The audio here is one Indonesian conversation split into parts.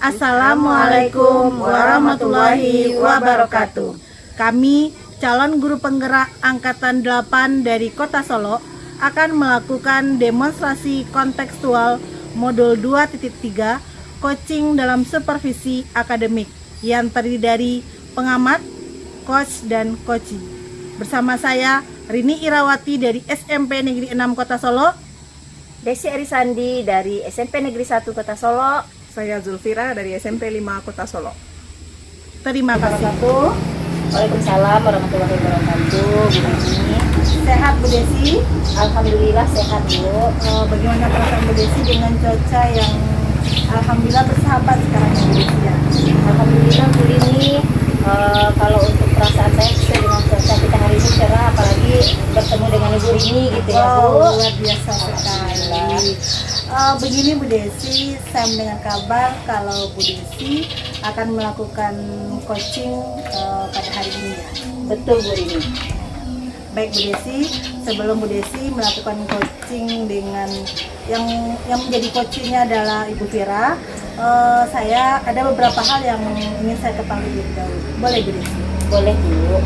Assalamualaikum warahmatullahi wabarakatuh. Kami calon guru penggerak Angkatan 8 dari Kota Solo akan melakukan demonstrasi kontekstual modul 2.3 coaching dalam supervisi akademik yang terdiri dari pengamat, coach, dan coaching. Bersama saya Rini Irawati dari SMP Negeri 6 Kota Solo, Desi Arisandi dari SMP Negeri 1 Kota Solo. Saya Zulfira dari SMP 5 Kota Solo. Terima kasih. Waalaikumsalam warahmatullahi wabarakatuh. Bu Desi. Sehat Bu Desi? Alhamdulillah sehat Bu. Bagaimana perasaan Bu Desi dengan cuaca yang alhamdulillah bersahabat sekarang Bu Desi ya? Alhamdulillah Bu Rini, kalau untuk perasaan saya sesuai dengan cuaca kita hari ini cerah, apalagi bertemu dengan Ibu Rini gitu ya Bu. Luar biasa sekali. Begini Bu Desi, saya mendengar kabar kalau Bu Desi akan melakukan coaching pada hari ini ya? Betul Bu Rini. Baik Bu Desi, sebelum Bu Desi melakukan coaching dengan yang menjadi coachingnya adalah Ibu Fira, saya ada beberapa hal yang ingin saya ketahui lebih dahulu. Boleh Bu Desi? Boleh Bu.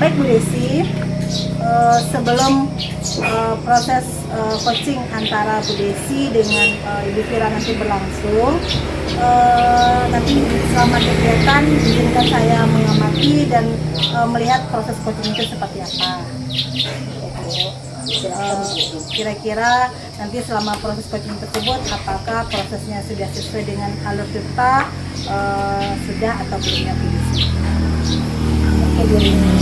Baik Bu Desi, sebelum proses coaching antara Bu Desi dengan Ibu Fira nanti berlangsung, nanti selama kegiatan izinkan saya mengamati dan melihat proses coaching itu seperti apa. Kira-kira nanti selama proses coaching tersebut apakah prosesnya sudah sesuai dengan alur cerita, sudah atau belumnya Bu Desi? Oke Bu Rini.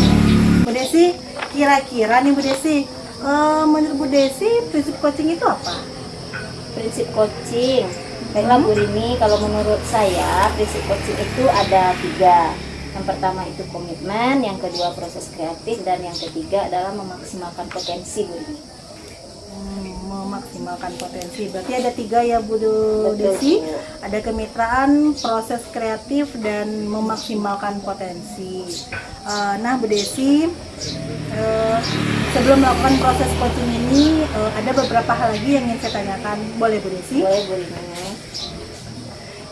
Bu Desi, kira-kira nih Bu Desi, menurut Bu Desi prinsip coaching itu apa? Prinsip coaching. Baiklah Bu Rini, kalau menurut saya prinsip coaching itu ada 3. Yang pertama itu komitmen, yang kedua proses kreatif, dan yang ketiga adalah memaksimalkan potensi Bu Rini. Memaksimalkan potensi, berarti ada 3 ya Bu Betul, Desi. Bu. Ada kemitraan, proses kreatif, dan memaksimalkan potensi. Nah Bu Desi, sebelum melakukan proses coaching ini ada beberapa hal lagi yang ingin saya tanyakan. Boleh Bu Desi? Boleh Bu Rini.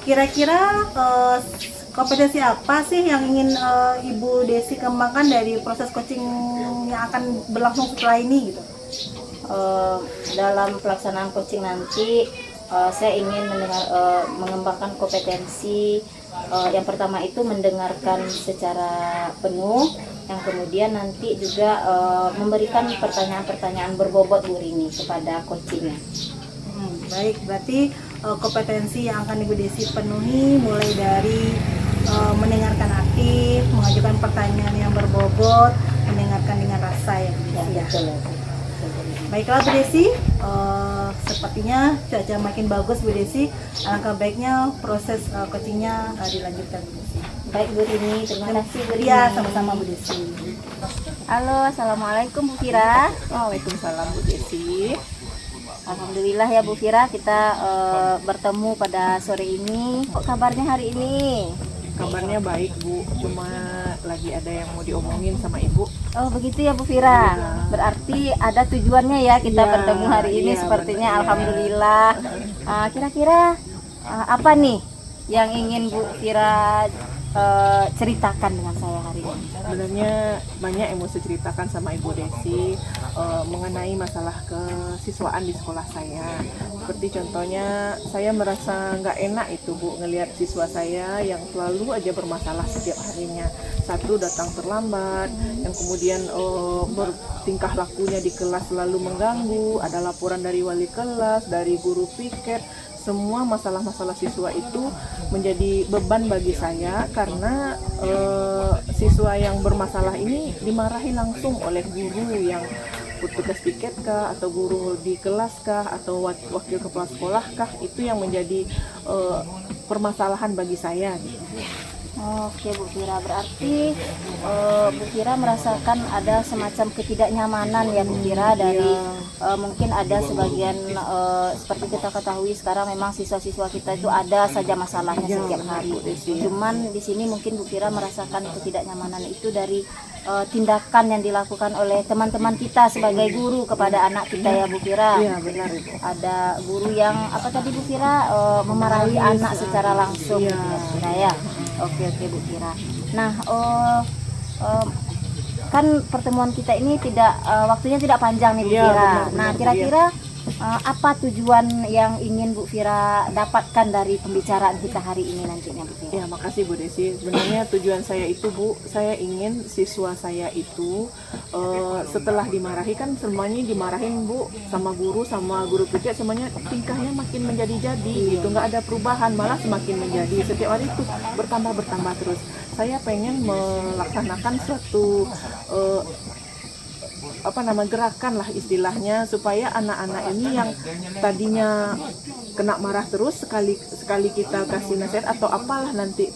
Kira-kira kompetensi apa sih yang ingin Ibu Desi kembangkan dari proses coaching yang akan berlangsung setelah ini gitu? Dalam pelaksanaan coaching nanti saya ingin mengembangkan kompetensi. Yang pertama itu mendengarkan secara penuh, yang kemudian nanti juga memberikan pertanyaan-pertanyaan berbobot Bu Rini kepada coachingnya. Baik, berarti kompetensi yang akan Ibu Desi penuhi mulai dari mendengarkan aktif, mengajukan pertanyaan yang berbobot, mendengarkan dengan rasa ya Bu Desi ya. Betul. Baiklah Bu Desi, sepertinya cuaca makin bagus Bu Desi, alangkah baiknya proses coachingnya dilanjutkan Bu Desi. Baik Bu Rini, terima kasih Bu Rini. Iya, sama-sama Bu Desi. Halo, assalamualaikum Bu Fira. Waalaikumsalam Bu Desi. Alhamdulillah ya Bu Fira, kita bertemu pada sore ini. Kok kabarnya hari ini? Kabarnya baik Bu, cuma lagi ada yang mau diomongin sama Ibu. Oh begitu ya Bu Fira. Berarti ada tujuannya ya kita Iya, bertemu hari ini iya, sepertinya. benar. Alhamdulillah. Kira-kira apa nih yang ingin Bu Fira ceritakan dengan saya hari ini? Sebenarnya banyak yang mau saya ceritakan sama Ibu Desi mengenai masalah kesiswaan di sekolah saya. Seperti contohnya, saya merasa nggak enak itu Bu, ngelihat siswa saya yang selalu aja bermasalah setiap harinya. Satu, datang terlambat, yang kemudian bertingkah lakunya di kelas selalu mengganggu, ada laporan dari wali kelas, dari guru piket. Semua masalah-masalah siswa itu menjadi beban bagi saya karena siswa yang bermasalah ini dimarahi langsung oleh guru yang petugas piket kah, atau guru di kelas kah, atau wakil kepala sekolah kah, itu yang menjadi permasalahan bagi saya. Oke Bu Fira, berarti Bu Fira merasakan ada semacam ketidaknyamanan ya Bu Fira dari mungkin ada sebagian seperti kita ketahui sekarang memang siswa-siswa kita itu ada saja masalahnya setiap hari. Cuman di sini mungkin Bu Fira merasakan ketidaknyamanan itu dari tindakan yang dilakukan oleh teman-teman kita sebagai guru kepada anak kita ya Bu Fira. Iya benar Ibu. Ada guru yang apa tadi Bu Fira, memarahi anak secara langsung gitu ya Bu Fira ya. Oke Bu Fira. Nah kan pertemuan kita ini tidak waktunya tidak panjang nih Bu Iya, Fira. benar, Nah benar, kira-kira apa tujuan yang ingin Bu Fira dapatkan dari pembicaraan kita hari ini nantinya Bu Fira? Ya, makasih Bu Desi. Sebenarnya tujuan saya itu Bu, saya ingin siswa saya itu setelah dimarahi, kan semuanya dimarahin Bu sama guru PT, semuanya tingkahnya makin menjadi-jadi gitu, nggak ada perubahan, malah semakin menjadi setiap hari itu bertambah terus. Saya pengen melaksanakan suatu gerakan lah istilahnya, supaya anak-anak ini yang tadinya kena marah terus, sekali kita kasih nasihat atau apalah nanti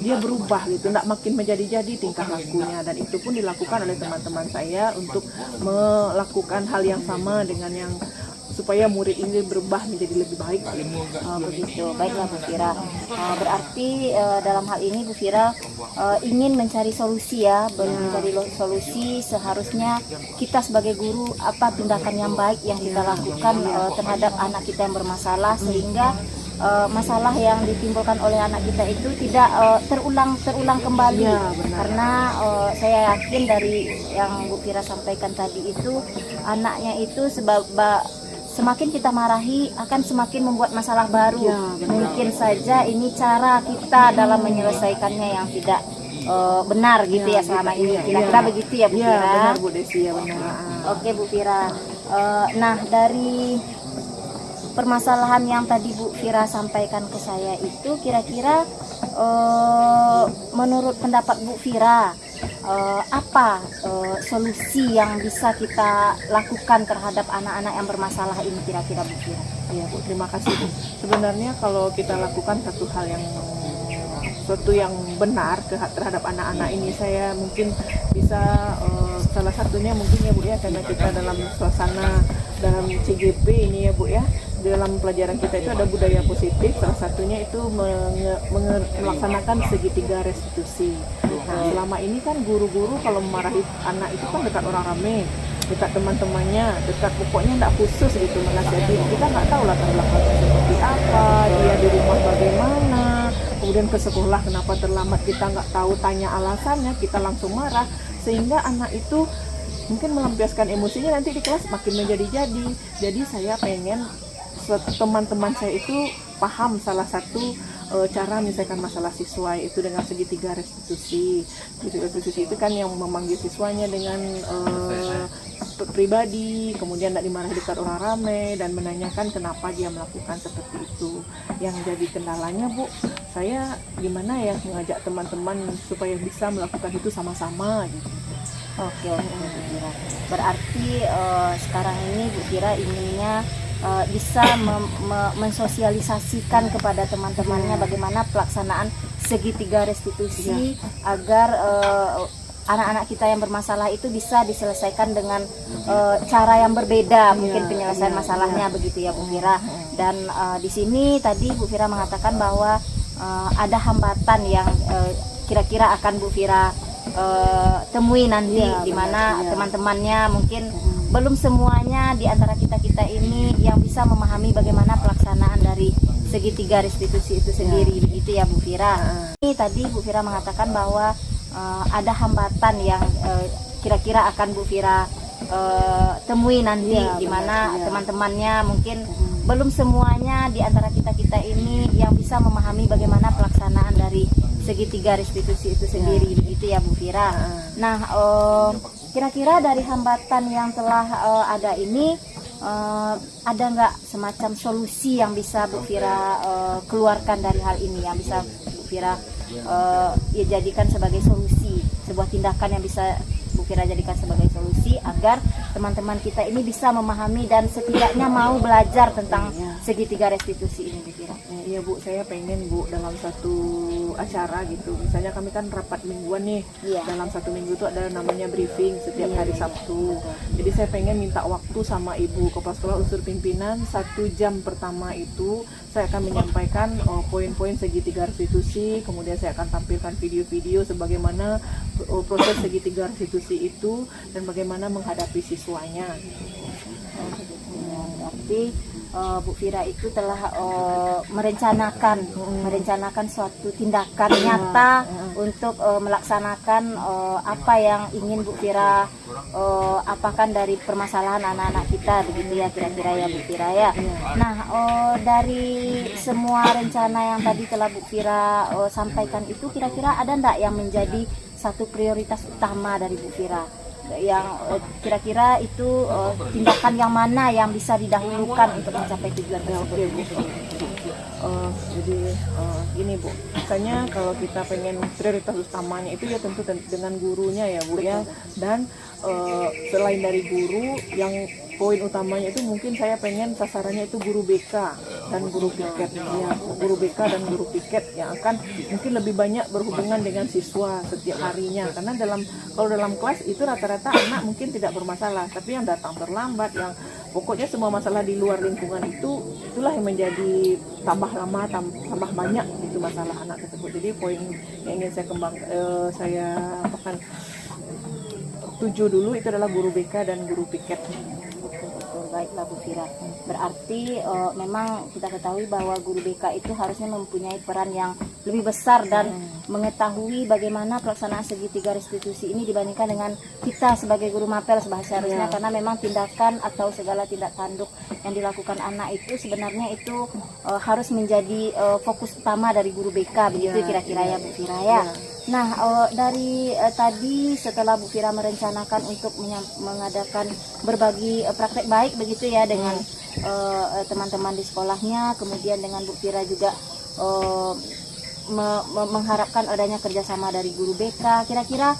dia berubah gitu, nggak makin menjadi-jadi tingkah lakunya. Dan itu pun dilakukan oleh teman-teman saya untuk melakukan hal yang sama dengan yang supaya murid ini berubah menjadi lebih baik. Begitu, baiklah Bu Fira. Berarti dalam hal ini Bu Fira ingin mencari solusi ya, mencari solusi. Seharusnya kita sebagai guru apa tindakan yang baik yang kita lakukan terhadap anak kita yang bermasalah, sehingga masalah yang ditimbulkan oleh anak kita itu tidak terulang kembali. Ya, karena saya yakin dari yang Bu Fira sampaikan tadi itu, anaknya itu semakin kita marahi akan semakin membuat masalah baru. Ya, mungkin saja ini cara kita dalam menyelesaikannya yang tidak benar gitu ya selama ini. Kira-kira begitu ya Bu Fira? Iya benar Bu Desi, ya benar. Oke Bu Fira. Nah dari permasalahan yang tadi Bu Fira sampaikan ke saya itu, kira-kira menurut pendapat Bu Fira apa solusi yang bisa kita lakukan terhadap anak-anak yang bermasalah ini kira-kira Bu Fira? Iya Bu, terima kasih Bu. Sebenarnya kalau kita lakukan satu hal yang benar terhadap anak-anak ini, saya mungkin bisa salah satunya mungkin ya Bu ya, karena kita dalam suasana dalam CGP ini ya Bu ya, dalam pelajaran kita itu ada budaya positif, salah satunya itu melaksanakan segitiga restitusi. Nah selama ini kan guru-guru kalau memarahi anak itu kan dekat orang ramai, dekat teman-temannya, dekat, pokoknya tidak khusus gitu menasihati. Kita nggak tahu latar belakangnya seperti apa, dia di rumah bagaimana, kemudian ke sekolah kenapa terlambat, kita nggak tahu, tanya alasannya, kita langsung marah, sehingga anak itu mungkin melampiaskan emosinya nanti di kelas makin menjadi-jadi. Jadi saya pengen teman-teman saya itu paham salah satu cara menyelesaikan masalah siswa itu dengan segitiga restitusi. Restitusi itu kan yang memanggil siswanya dengan pribadi, kemudian tidak dimarahi dekat orang ramai, dan menanyakan kenapa dia melakukan seperti itu. Yang jadi kendalanya Bu, saya gimana ya mengajak teman-teman supaya bisa melakukan itu sama-sama gitu. Oke Bu Fira. Berarti sekarang ini Bu Fira inginnya bisa mensosialisasikan kepada teman-temannya bagaimana pelaksanaan segitiga restitusi agar anak-anak kita yang bermasalah itu bisa diselesaikan dengan cara yang berbeda, mungkin penyelesaian masalahnya begitu ya Bu Fira. Dan di sini tadi Bu Fira mengatakan bahwa ada hambatan yang kira-kira akan Bu Fira temui nanti, di mana teman-temannya mungkin belum semuanya di antara kita ini yang bisa memahami bagaimana pelaksanaan dari segitiga restitusi itu sendiri, begitu ya Bu Fira. Ini tadi Bu Fira mengatakan bahwa ada hambatan yang kira-kira akan Bu Fira temui nanti, di mana teman-temannya mungkin belum semuanya di antara kita ini yang bisa memahami bagaimana pelaksanaan dari segitiga restitusi itu sendiri, begitu ya Bu Fira. Nah, kira-kira dari hambatan yang telah ada ini, ada nggak semacam solusi yang bisa Bu Fira keluarkan dari hal ini, yang bisa Bu Fira jadikan sebagai solusi, sebuah tindakan yang bisa Bu Fira jadikan sebagai solusi agar teman-teman kita ini bisa memahami dan setidaknya mau belajar tentang segitiga restitusi ini Bu Fira? Iya Bu, saya pengen Bu dalam satu acara gitu. Misalnya kami kan rapat mingguan nih. Iya. Dalam satu minggu itu ada namanya briefing setiap hari Sabtu. Jadi saya pengen minta waktu sama Ibu Kepala Sekolah unsur pimpinan 1 jam pertama itu saya akan menyampaikan poin-poin segitiga restitusi. Kemudian saya akan tampilkan video-video sebagaimana proses segitiga restitusi itu dan bagaimana menghadapi siswanya. Ya, berarti Bu Fira itu telah merencanakan suatu tindakan nyata untuk melaksanakan apa yang ingin Bu Fira apakan dari permasalahan anak-anak kita, begitu ya kira-kira ya Bu Fira ya. Nah, dari semua rencana yang tadi telah Bu Fira sampaikan itu, kira-kira ada enggak yang menjadi satu prioritas utama dari Bu Fira? Yang kira-kira itu tindakan yang mana yang bisa didahulukan untuk mencapai tujuan tersebut? Jadi gini Bu, misalnya kalau kita pengen prioritas utamanya itu ya tentu dengan gurunya ya Bu ya, dan selain dari guru yang poin utamanya itu mungkin saya pengen sasarannya itu guru BK dan guru piket ya, guru BK dan guru piket yang akan mungkin lebih banyak berhubungan dengan siswa setiap harinya, karena kalau dalam kelas itu rata-rata anak mungkin tidak bermasalah, tapi yang datang terlambat, yang pokoknya semua masalah di luar lingkungan itulah yang menjadi tambah lama tambah banyak itu masalah anak tersebut. Jadi poin yang ingin saya apakan tuju dulu itu adalah guru BK dan guru piket. Baiklah Bu Fira, berarti memang kita ketahui bahwa guru BK itu harusnya mempunyai peran yang lebih besar dan mengetahui bagaimana pelaksanaan segitiga restitusi ini dibandingkan dengan kita sebagai guru mapel seharusnya, karena memang tindakan atau segala tindak tanduk yang dilakukan anak itu sebenarnya itu harus menjadi fokus utama dari guru BK, begitu kira-kira ya Bu Fira ya. Nah, dari tadi setelah Bu Fira merencanakan untuk mengadakan berbagi praktek baik begitu ya dengan teman-teman di sekolahnya, kemudian dengan Bu Fira juga mengharapkan adanya kerjasama dari guru BK, kira-kira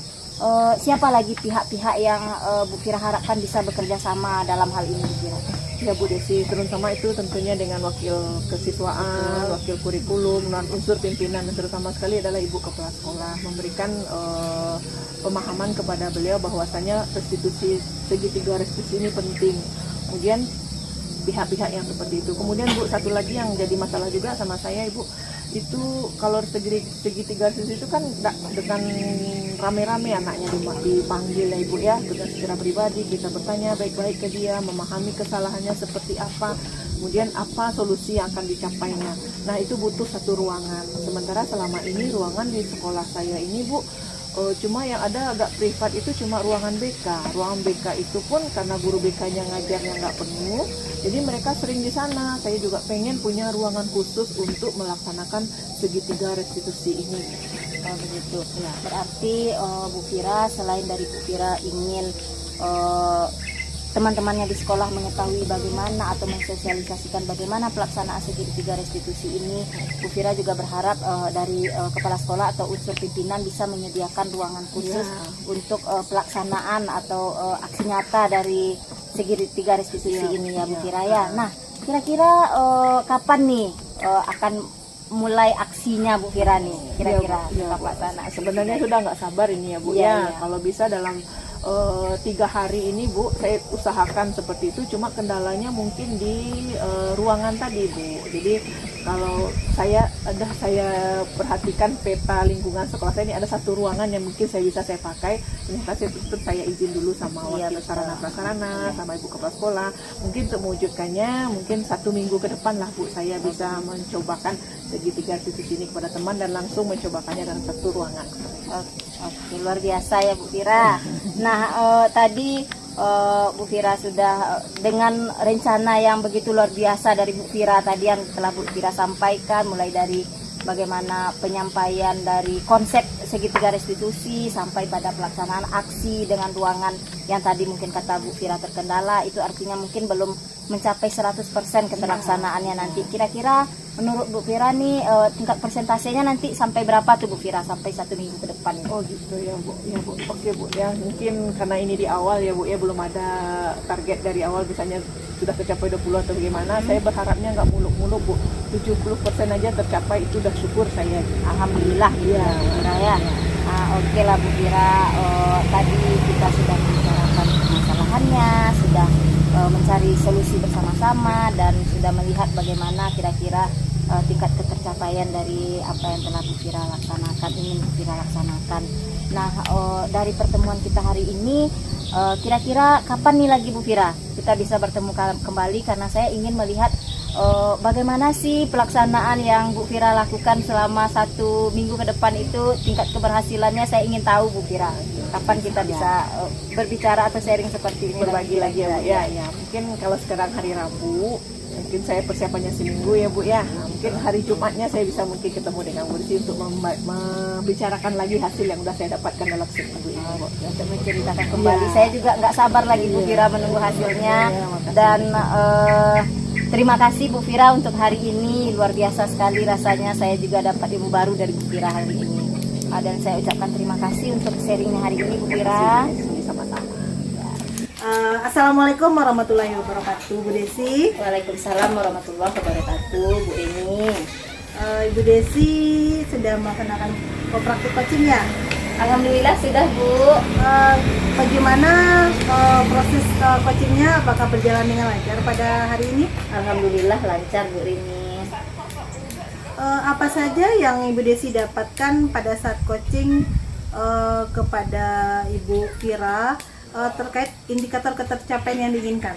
siapa lagi pihak-pihak yang Bu Fira harapkan bisa bekerja sama dalam hal ini Bu Fira? Ya Bu Desi, terutama itu tentunya dengan wakil kesiswaan, wakil kurikulum, non unsur pimpinan, dan terutama sekali adalah Ibu Kepala Sekolah, memberikan pemahaman kepada beliau bahwasanya segitiga restitusi ini penting. Kemudian pihak-pihak yang seperti itu. Kemudian Bu, satu lagi yang jadi masalah juga sama saya Ibu, itu kalau segitiga restitusi itu kan dengan rame-rame anaknya dipanggil ya Ibu ya, dengan secara pribadi kita bertanya baik-baik ke dia, memahami kesalahannya seperti apa, kemudian apa solusi yang akan dicapainya. Nah itu butuh satu ruangan. Sementara selama ini ruangan di sekolah saya ini Bu, cuma yang ada agak privat itu cuma ruangan BK. Ruangan BK itu pun karena guru BK-nya ngajarnya nggak penuh, jadi mereka sering di sana. Saya juga pengen punya ruangan khusus untuk melaksanakan segitiga restitusi ini. Begitu. Ya. Berarti Bu Fira, selain dari Bu Fira ingin teman-temannya di sekolah mengetahui bagaimana atau mensosialisasikan bagaimana pelaksanaan segitiga restitusi ini, Bu Fira juga berharap dari kepala sekolah atau unsur pimpinan bisa menyediakan ruangan khusus untuk pelaksanaan atau aksi nyata dari segitiga restitusi ini ya Bu Fira ya. Nah, kira-kira kapan nih akan mulai aksinya Bu Fira nih kira-kira pelaksanaan? Sebenarnya sudah nggak sabar ini ya Bu ya. Kalau bisa dalam 3 hari ini Bu, saya usahakan seperti itu. Cuma kendalanya mungkin di ruangan tadi Bu. Jadi kalau saya perhatikan peta lingkungan sekolah saya ini ada satu ruangan yang mungkin saya pakai. Ternyata saya izin dulu sama wakil sarana prasarana sama Ibu Kepala Sekolah. Mungkin untuk mewujudkannya mungkin 1 minggu ke depan lah Bu, saya bisa mencobakan segitiga restitusi ini kepada teman dan langsung mencobakannya dalam satu ruangan. Oke, luar biasa ya Bu Fira. Nah, tadi Bu Fira sudah dengan rencana yang begitu luar biasa dari Bu Fira tadi yang telah Bu Fira sampaikan, mulai dari bagaimana penyampaian dari konsep segitiga restitusi sampai pada pelaksanaan aksi dengan ruangan yang tadi mungkin kata Bu Fira terkendala, itu artinya mungkin belum mencapai 100% keterlaksanaannya nanti. Kira-kira menurut Bu Fira nih tingkat persentasenya nanti sampai berapa tuh Bu Fira sampai 1 minggu ke depan? Oh gitu ya Bu, ya Bu. Oke Bu ya, mungkin karena ini di awal ya Bu ya, belum ada target dari awal misalnya sudah tercapai 20 atau bagaimana. Saya berharapnya nggak muluk-muluk Bu, 70% aja tercapai itu udah syukur saya. Alhamdulillah gitu Iya. Bu Fira ya. Oke lah Bu Fira, tadi kita sudah membicarakan permasalahannya, sudah mencari solusi bersama-sama dan sudah melihat bagaimana kira-kira tingkat ketercapaian dari apa yang telah Bu Fira laksanakan, ingin Bu Fira laksanakan. Nah, dari pertemuan kita hari ini, kira-kira kapan nih lagi Bu Fira kita bisa bertemu kembali, karena saya ingin melihat bagaimana sih pelaksanaan yang Bu Fira lakukan selama 1 minggu ke depan itu, tingkat keberhasilannya saya ingin tahu Bu Fira. Kapan kita bisa berbicara atau sharing seperti ini Berbagi lagi ya Bu ya. Mungkin kalau sekarang hari Rabu, mungkin saya persiapannya seminggu ya Bu ya. Nah, mungkin hari Jumatnya saya bisa mungkin ketemu dengan Bu Desi untuk membicarakan lagi hasil yang sudah saya dapatkan dalam seminggu ini Bu. Untuk menceritakan kembali. Saya juga nggak sabar lagi Bu Fira menunggu hasilnya. Dan terima kasih Bu Fira untuk hari ini, luar biasa sekali rasanya saya juga dapat ilmu baru dari Bu Fira hari ini. Dan saya ucapkan terima kasih untuk sharingnya hari ini Bu Fira. Sama-sama. Assalamualaikum warahmatullahi wabarakatuh, Bu Desi. Waalaikumsalam warahmatullahi wabarakatuh Bu Eni. Ibu Desi sudah melaksanakan praktik coaching ya? Alhamdulillah sudah Bu. Bagaimana proses coachingnya? Apakah berjalan dengan lancar pada hari ini? Alhamdulillah lancar Bu Eni. Apa saja yang Ibu Desi dapatkan pada saat coaching kepada Ibu Fira terkait indikator ketercapaian yang diinginkan?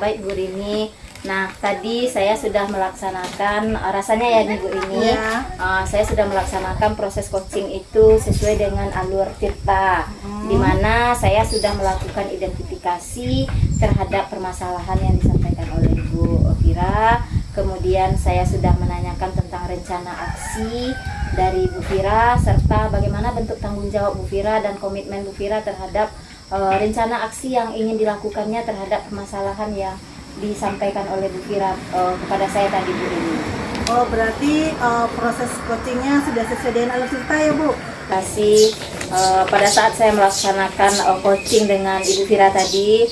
Baik Bu Rini. Nah, tadi saya sudah melaksanakan rasanya ya nih Bu Rini. Ya. Saya sudah melaksanakan proses coaching itu sesuai dengan alur Tirta, di mana saya sudah melakukan identifikasi terhadap permasalahan yang disampaikan oleh Ibu Fira. Kemudian saya sudah menanyakan tentang rencana aksi dari Bu Fira, serta bagaimana bentuk tanggung jawab Bu Fira dan komitmen Bu Fira terhadap rencana aksi yang ingin dilakukannya terhadap permasalahan yang disampaikan oleh Bu Fira kepada saya tadi Bu Rini. Oh, berarti proses coachingnya sudah sesuai dengan alur cerita ya Bu? Kasih pada saat saya melaksanakan coaching dengan Ibu Fira tadi,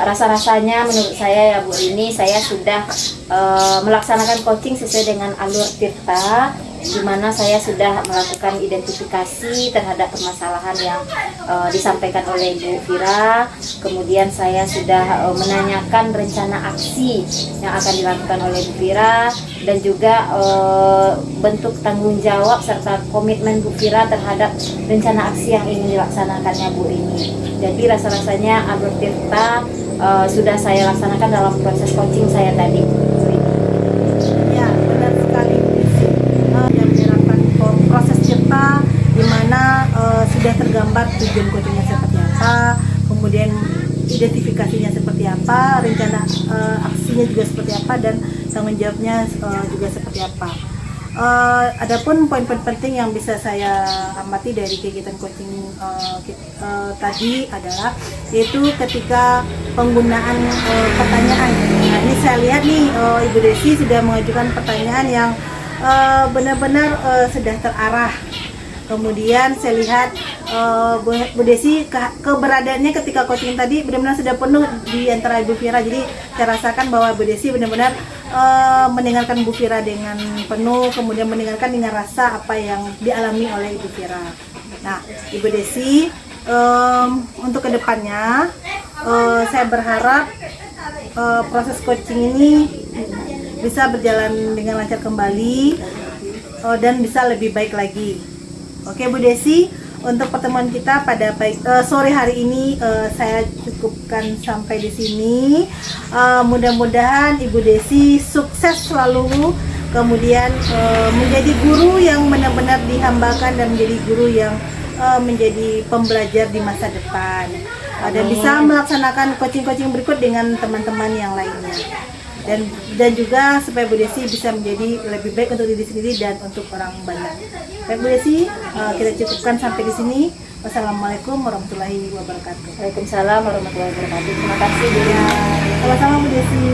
rasa-rasanya menurut saya ya Bu Rini, saya sudah melaksanakan coaching sesuai dengan alur Tirta, di mana saya sudah melakukan identifikasi terhadap permasalahan yang disampaikan oleh Ibu Fira. Kemudian saya sudah menanyakan rencana aksi yang akan dilakukan oleh Bu Fira, dan juga bentuk tanggung jawab serta komitmen Bu Fira terhadap rencana aksi yang ingin dilaksanakannya Bu Rini. Jadi rasa-rasanya alur Tirta sudah saya laksanakan dalam proses coaching saya tadi Bu Rini. Ya, benar sekali Bu Desi. Yang menyerapkan proses cerita di mana sudah tergambar tujuan coachingnya seperti apa, kemudian identifikasinya seperti apa, rencana aksinya juga seperti apa, dan tanggung jawabnya juga seperti apa. Adapun poin-poin penting yang bisa saya amati dari kegiatan coaching tadi adalah yaitu ketika penggunaan pertanyaan. Nah, ini saya lihat nih Ibu Desi sudah mengajukan pertanyaan yang benar-benar sudah terarah. Kemudian saya lihat Bu Desi keberadaannya ketika coaching tadi benar-benar sudah penuh di antara Ibu Fira. Jadi saya rasakan bahwa Bu Desi benar-benar mendengarkan Bu Fira dengan penuh, kemudian mendengarkan dengan rasa apa yang dialami oleh Ibu Fira. Nah, Ibu Desi, untuk kedepannya saya berharap proses coaching ini bisa berjalan dengan lancar kembali dan bisa lebih baik lagi. Oke Bu Desi, untuk pertemuan kita pada sore hari ini saya cukupkan sampai di sini. Mudah-mudahan Ibu Desi sukses selalu, kemudian menjadi guru yang benar-benar dihambakan dan menjadi guru yang menjadi pembelajar di masa depan. Dan bisa melaksanakan coaching-coaching berikut dengan teman-teman yang lainnya. Dan juga supaya Bu Desi bisa menjadi lebih baik untuk diri sendiri dan untuk orang banyak. Baik Bu Desi, kita cukupkan sampai di sini. Wassalamualaikum warahmatullahi wabarakatuh. Waalaikumsalam warahmatullahi wabarakatuh. Terima kasih Bu. Sama-sama Bu Desi.